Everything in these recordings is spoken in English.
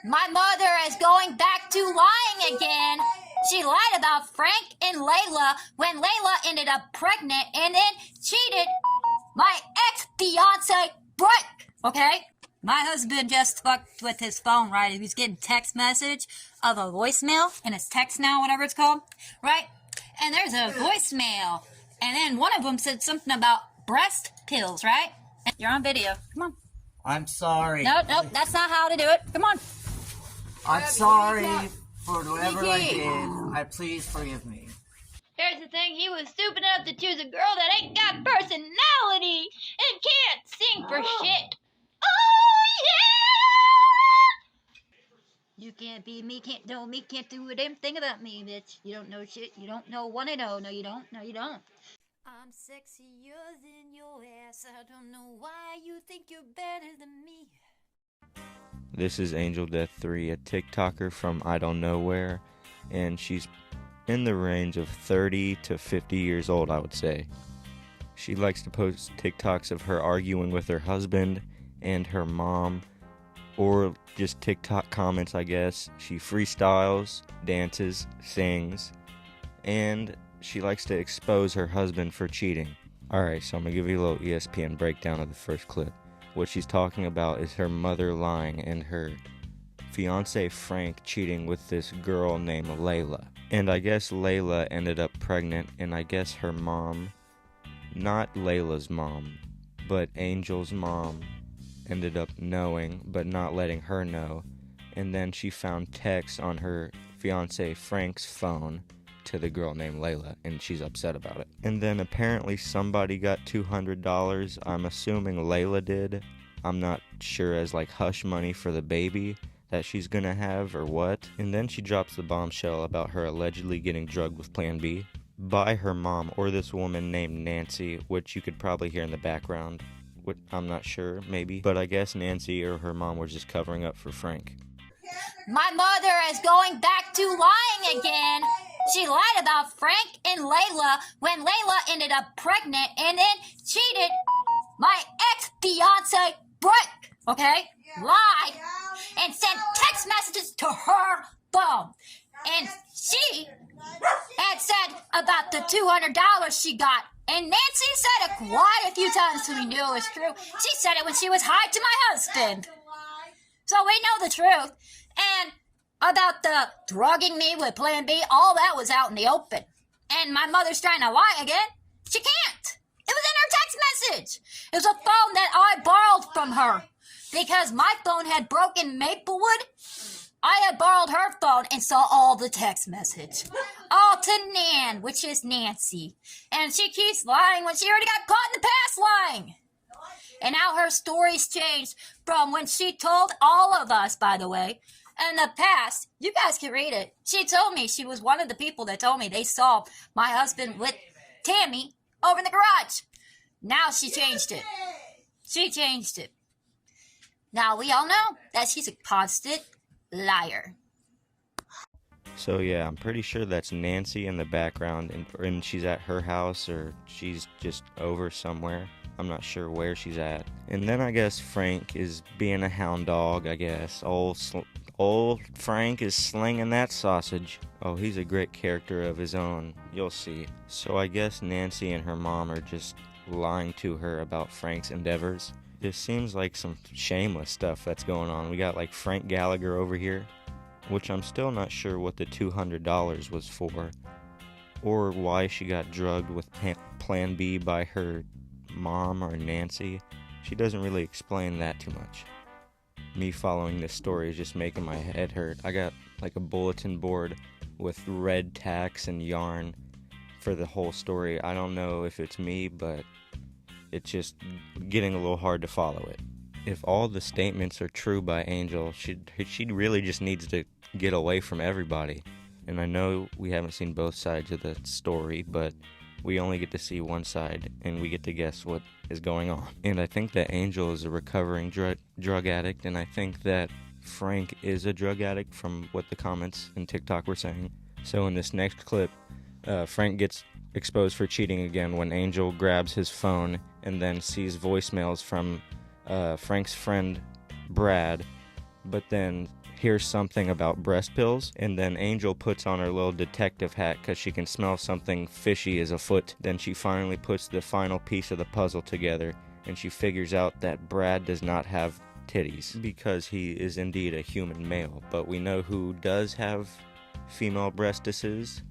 My mother is going back to lying again. She lied about Frank and Layla when Layla ended up pregnant and then cheated my ex-fiance, Frank, okay? My husband just fucked with his phone, right? He was getting text message of a voicemail, and it's text now, whatever it's called, right? And there's a voicemail, and then one of them said something about breast pills, right? And you're on video. Come on. I'm sorry. Nope, that's not how to do it. Come on. I'm sorry for whatever I did. Please forgive me. Here's the thing, he was stupid enough to choose a girl that ain't got personality and can't sing for shit. Oh, yeah! You can't be me, can't know me, can't do a damn thing about me, bitch. You don't know shit, you don't know what I know. No, you don't. No, you don't. I'm sexier than your ass. I don't know why you think you're better than me. This is angel.death3, a TikToker from I don't know where, and she's in the range of 30 to 50 years old, I would say. She likes to post TikToks of her arguing with her husband and her mom, or just TikTok comments, I guess. She freestyles, dances, sings, and she likes to expose her husband for cheating. Alright, so I'm going to give you a little ESPN breakdown of the first clip. What she's talking about is her mother lying and her fiance Frank cheating with this girl named Layla. And I guess Layla ended up pregnant, and I guess her mom, not Layla's mom, but Angel's mom, ended up knowing but not letting her know. And then she found texts on her fiance Frank's phone to the girl named Layla, and she's upset about it. And then apparently somebody got $200. I'm assuming Layla did. I'm not sure, as like hush money for the baby that she's gonna have or what. And then she drops the bombshell about her allegedly getting drugged with Plan B by her mom, or this woman named Nancy, which you could probably hear in the background. I'm not sure, maybe. But I guess Nancy or her mom were just covering up for Frank. My mother is going back to lying again. She lied about Frank and Layla when Layla ended up pregnant and then cheated my ex-fiance, Frank, okay? Lied and sent text messages to her phone. And she had said about the $200 she got. And Nancy said it quite a few times so we knew it was true. She said it when she was high to my husband. So we know the truth. And about the drugging me with Plan B, all that was out in the open. And my mother's trying to lie again. She can't. It was in her text message. It was a phone that I borrowed from her. Because my phone had broken Maplewood, I had borrowed her phone and saw all the text message. All to Nan, which is Nancy. And she keeps lying when she already got caught in the past lying. And now her story's changed from when she told all of us, by the way, in the past. You guys can read it. She told me, she was one of the people that told me they saw my husband with Tammy over in the garage. Now she changed it. She changed it. Now we all know that she's a constant liar. So yeah, I'm pretty sure that's Nancy in the background, and she's at her house, or she's just over somewhere. I'm not sure where she's at. And then I guess Frank is being a hound dog, I guess. Old Frank is slinging that sausage. Oh, he's a great character of his own. You'll see. So I guess Nancy and her mom are just lying to her about Frank's endeavors. This seems like some shameless stuff that's going on. We got like Frank Gallagher over here, which I'm still not sure what the $200 was for, or why she got drugged with Plan B by her mom or Nancy. She doesn't really explain that too much. Me following this story is just making my head hurt. I got like a bulletin board with red tacks and yarn for the whole story. I don't know if it's me, but it's just getting a little hard to follow it. If all the statements are true by Angel, she really just needs to get away from everybody. And I know we haven't seen both sides of the story, but we only get to see one side, and we get to guess what is going on. And I think that Angel is a recovering drug addict, and I think that Frank is a drug addict from what the comments in TikTok were saying. So in this next clip, Frank gets exposed for cheating again when Angel grabs his phone and then sees voicemails from Frank's friend Brad, but then hears something about breast pills, and then Angel puts on her little detective hat because she can smell something fishy is afoot. Then she finally puts the final piece of the puzzle together, and she figures out that Brad does not have titties because he is indeed a human male. But we know who does have female breastises.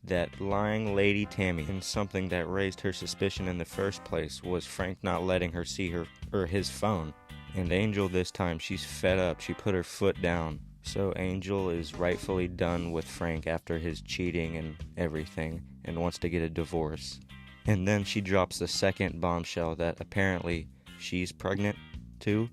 That lying lady Tammy. And something that raised her suspicion in the first place was Frank not letting her see his phone. And Angel this time, she's fed up. She put her foot down. So Angel is rightfully done with Frank after his cheating and everything, and wants to get a divorce. And then she drops the second bombshell that apparently she's pregnant too.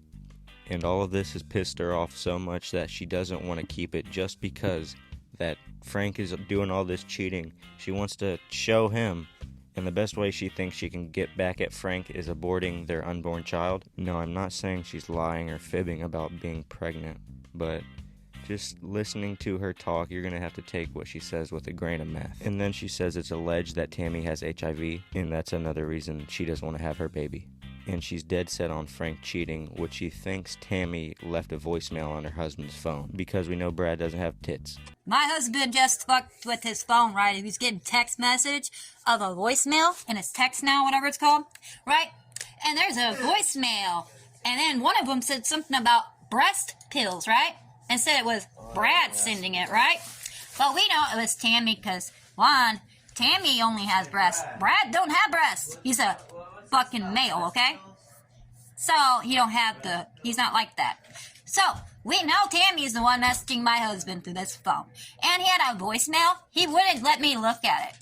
And all of this has pissed her off so much that she doesn't want to keep it just because that Frank is doing all this cheating. She wants to show him, and the best way she thinks she can get back at Frank is aborting their unborn child. No, I'm not saying she's lying or fibbing about being pregnant, but just listening to her talk, you're going to have to take what she says with a grain of meth. And then she says it's alleged that Tammy has HIV, and that's another reason she doesn't want to have her baby. And she's dead set on Frank cheating, which she thinks Tammy left a voicemail on her husband's phone, because we know Brad doesn't have tits. My husband just fucked with his phone, right? He was getting text message of a voicemail in his text now, whatever it's called, right? And there's a voicemail. And then one of them said something about breast pills, right? And said it was Brad sending it, right? But we know it was Tammy because, one, Tammy only has breasts. Brad don't have breasts. He's a fucking male, okay? So, he's not like that. So, we know Tammy's the one messaging my husband through this phone. And he had a voicemail. He wouldn't let me look at it.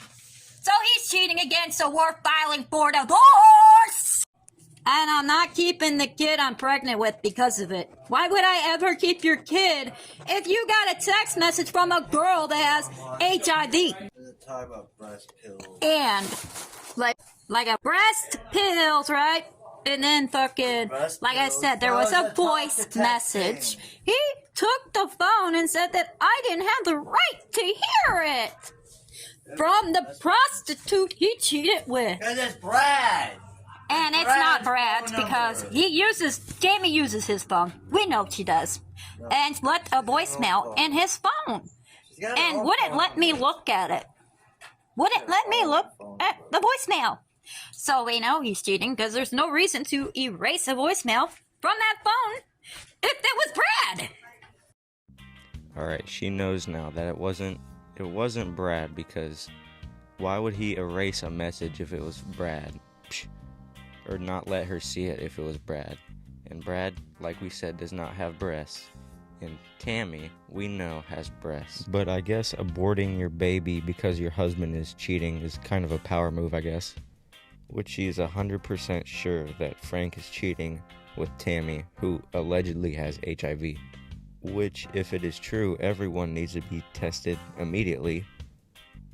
So he's cheating again, so we're filing for divorce! And I'm not keeping the kid I'm pregnant with because of it. Why would I ever keep your kid if you got a text message from a girl that has HIV? Talk about breast pills. And, like a breast pills, right? And then fucking, like I said, there was a voice message. He took the phone and said that I didn't have the right to hear it. From the prostitute he cheated with. Because it's Brad. And it's not Brad's because Jamie uses his phone. We know she does. And left a voicemail in his phone. And wouldn't let me look at it. Wouldn't let me look at the voicemail. So we know he's cheating because there's no reason to erase a voicemail from that phone if it was Brad. Alright, she knows now that it wasn't Brad, because why would he erase a message if it was Brad? Psh, or not let her see it if it was Brad. And Brad, like we said, does not have breasts. And Tammy, we know, has breasts. But I guess aborting your baby because your husband is cheating is kind of a power move, I guess. Which she is 100% sure that Frank is cheating with Tammy, who allegedly has HIV. Which, if it is true, everyone needs to be tested immediately.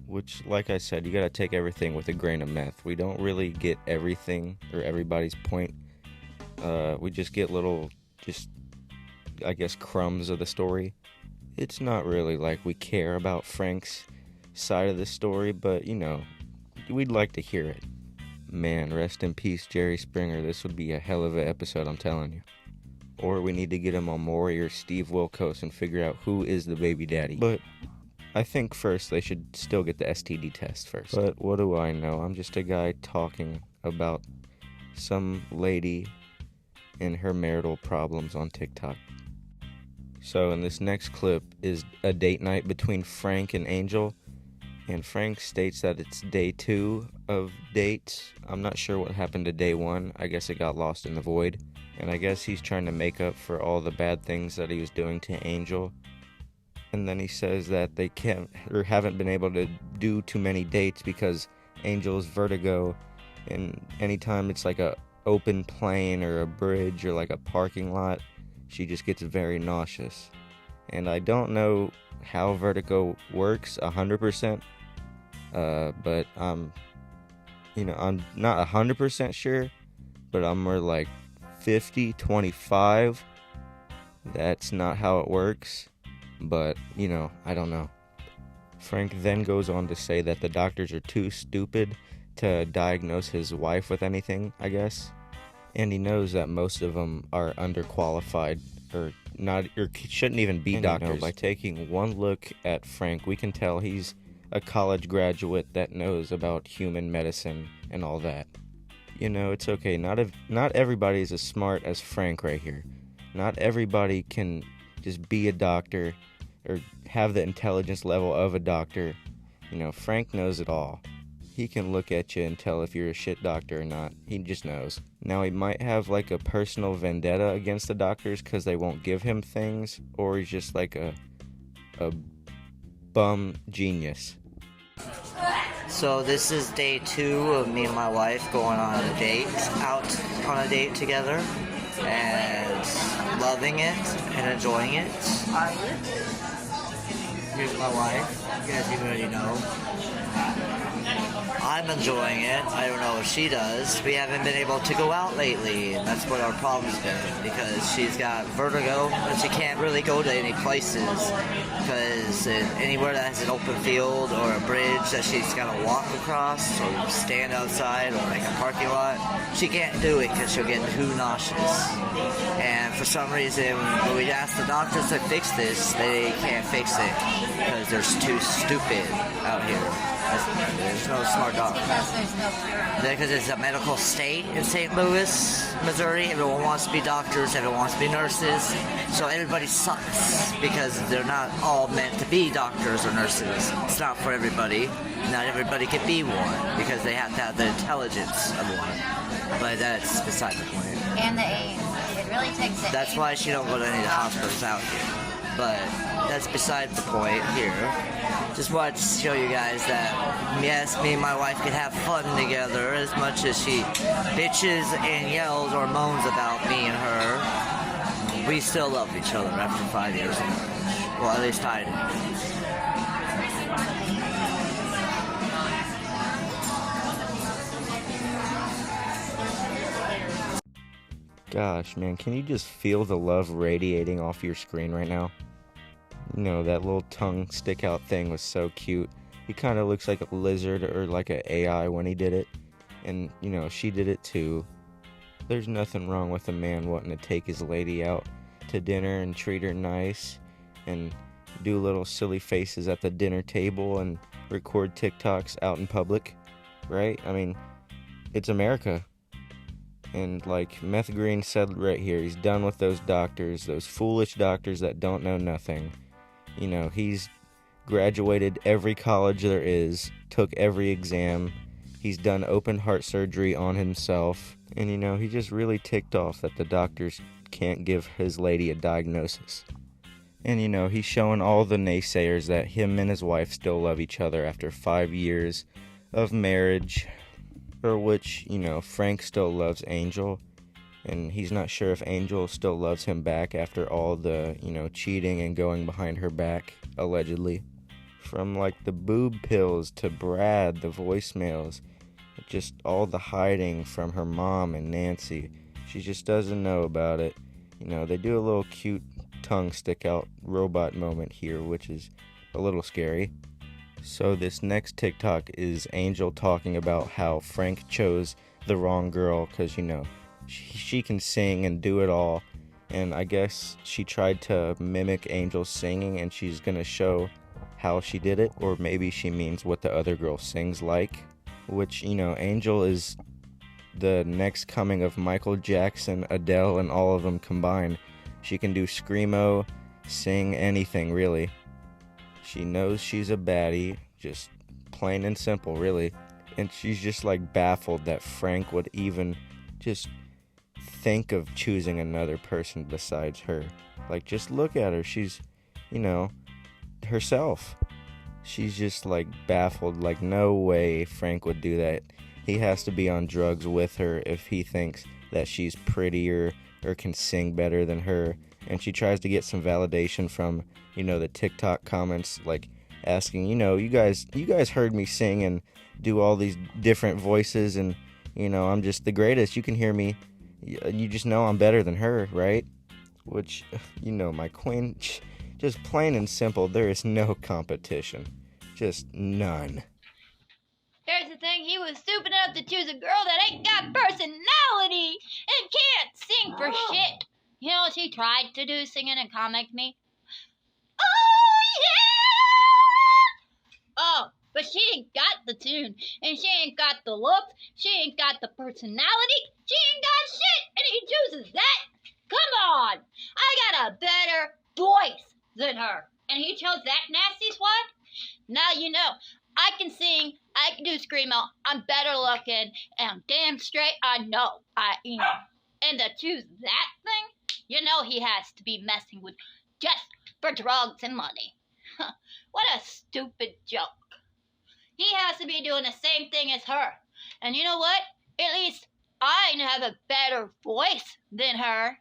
Which, like I said, you gotta take everything with a grain of meth. We don't really get everything or everybody's point. We just get little, I guess, crumbs of the story. It's not really like we care about Frank's side of the story, but, we'd like to hear it. Man, rest in peace, Jerry Springer. This would be a hell of an episode, I'm telling you. Or we need to get him on Maury or Steve Wilkos and figure out who is the baby daddy. But I think first they should still get the STD test first. But what do I know? I'm just a guy talking about some lady and her marital problems on TikTok. So in this next clip is a date night between Frank and Angel. And Frank states that it's day 2 of dates. I'm not sure what happened to day 1. I guess it got lost in the void. And I guess he's trying to make up for all the bad things that he was doing to Angel. And then he says that they can't or haven't been able to do too many dates because Angel's vertigo. And anytime it's like a open plain or a bridge or like a parking lot, she just gets very nauseous. And I don't know how vertigo works 100%. But I'm not 100% sure, but I'm more like 50-25. That's not how it works, but I don't know. Frank then goes on to say that the doctors are too stupid to diagnose his wife with anything, I guess, and he knows that most of them are underqualified or not or shouldn't even be doctors. By taking one look at Frank, we can tell he's a college graduate that knows about human medicine and all that. It's okay. Not everybody is as smart as Frank right here. Not everybody can just be a doctor or have the intelligence level of a doctor. Frank knows it all. He can look at you and tell if you're a shit doctor or not. He just knows. Now, he might have like a personal vendetta against the doctors because they won't give him things, or he's just like a bum genius. So this is day 2 of me and my wife going on a date, out on a date together, and loving it and enjoying it. Here's my wife. You guys already know. I'm enjoying it. I don't know if she does. We haven't been able to go out lately, and that's what our problem's been, because she's got vertigo and she can't really go to any places, because anywhere that has an open field or a bridge that she's got to walk across or stand outside or like a parking lot, she can't do it because she'll get too nauseous. And for some reason, when we ask the doctors to fix this, they can't fix it because they're too stupid out here. There's no smart doctor. Because it's a medical state in St. Louis, Missouri. Everyone wants to be doctors, everyone wants to be nurses. So everybody sucks because they're not all meant to be doctors or nurses. It's not for everybody. Not everybody can be one because they have to have the intelligence of one. But that's beside the point. And the aim. It really takes the That's aim. why she don't go to any of the hospitals out here. But that's beside the point here. Just wanted to show you guys that, yes, me and my wife can have fun together as much as she bitches and yells or moans about me and her. We still love each other after 5 years of marriage. Well, at least I do. Gosh, man, can you just feel the love radiating off your screen right now? That little tongue stick out thing was so cute. He kind of looks like a lizard or like an AI when he did it. And, she did it too. There's nothing wrong with a man wanting to take his lady out to dinner and treat her nice and do little silly faces at the dinner table and record TikToks out in public, right? I mean, it's America. And like Meth Green said right here, he's done with those doctors, those foolish doctors that don't know nothing. He's graduated every college there is, took every exam. He's done open heart surgery on himself. And, he just really ticked off that the doctors can't give his lady a diagnosis. And, he's showing all the naysayers that him and his wife still love each other after 5 years of marriage. For which, Frank still loves Angel, and he's not sure if Angel still loves him back after all the, cheating and going behind her back, allegedly. From, like, the boob pills to Brad, the voicemails, just all the hiding from her mom and Nancy. She just doesn't know about it. They do a little cute tongue stick out robot moment here, which is a little scary. So this next TikTok is Angel talking about how Frank chose the wrong girl because, she can sing and do it all. And I guess she tried to mimic Angel's singing and she's going to show how she did it. Or maybe she means what the other girl sings like. Which, Angel is the next coming of Michael Jackson, Adele, and all of them combined. She can do screamo, sing, anything, really. She knows she's a baddie, just plain and simple, really. And she's just like baffled that Frank would even just think of choosing another person besides her. Like, just look at her. She's, herself. She's just like baffled, like no way Frank would do that. He has to be on drugs with her if he thinks that she's prettier or can sing better than her. And she tries to get some validation from, the TikTok comments, like asking, you guys heard me sing and do all these different voices and, I'm just the greatest. You can hear me. You just know I'm better than her, right? Which, my queen, just plain and simple, there is no competition. Just none. Here's the thing, he was stupid enough to choose a girl that ain't got personality and can't sing for shit. You know what she tried to do singing and comic me? Oh, yeah! Oh, but she ain't got the tune, and she ain't got the looks, she ain't got the personality, she ain't got shit, and he chooses that? Come on! I got a better voice than her, and he chose that nasty swat? Now you know. I can sing, I can do screamo, I'm better looking, and damn straight I know I am. And to choose that thing, you know he has to be messing with just for drugs and money. What a stupid joke. He has to be doing the same thing as her. And you know what? At least I have a better voice than her.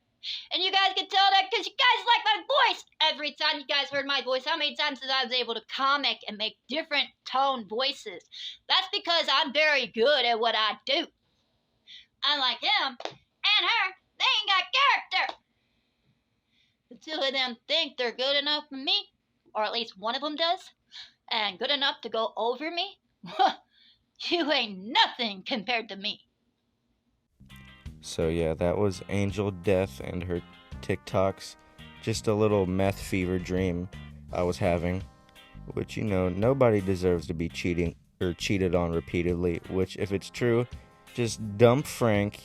And you guys can tell that because you guys like my voice. Every time you guys heard my voice, how many times I was able to comic and make different tone voices? That's because I'm very good at what I do. Unlike him and her, they ain't got character. The two of them think they're good enough for me, or at least one of them does, and good enough to go over me. You ain't nothing compared to me. So yeah, that was Angel Death and her TikToks. Just a little meth fever dream I was having. Which, you know, nobody deserves to be cheating or cheated on repeatedly. Which, if it's true, just dump Frank.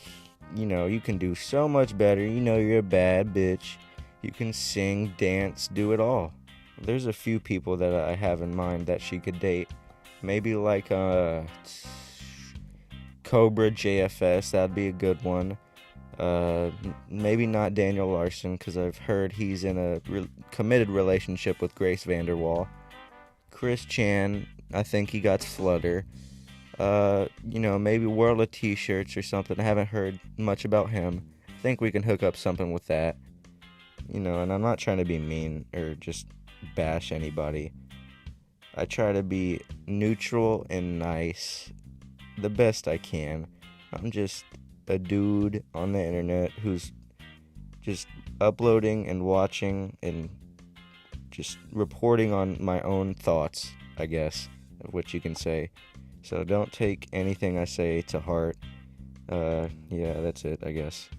You know, you can do so much better. You know you're a bad bitch. You can sing, dance, do it all. There's a few people that I have in mind that she could date. Maybe like Cobra JFS, that'd be a good one. Maybe not Daniel Larson, because I've heard he's in a committed relationship with Grace Vanderwall. Chris Chan, I think he got Flutter. You know, maybe World of T-Shirts or something. I haven't heard much about him. I think we can hook up something with that. You know, and I'm not trying to be mean or just bash anybody. I try to be neutral and nice the best I can. I'm just a dude on the internet who's just uploading and watching and just reporting on my own thoughts, I guess, of what you can say. So don't take anything I say to heart. Yeah, that's it, I guess.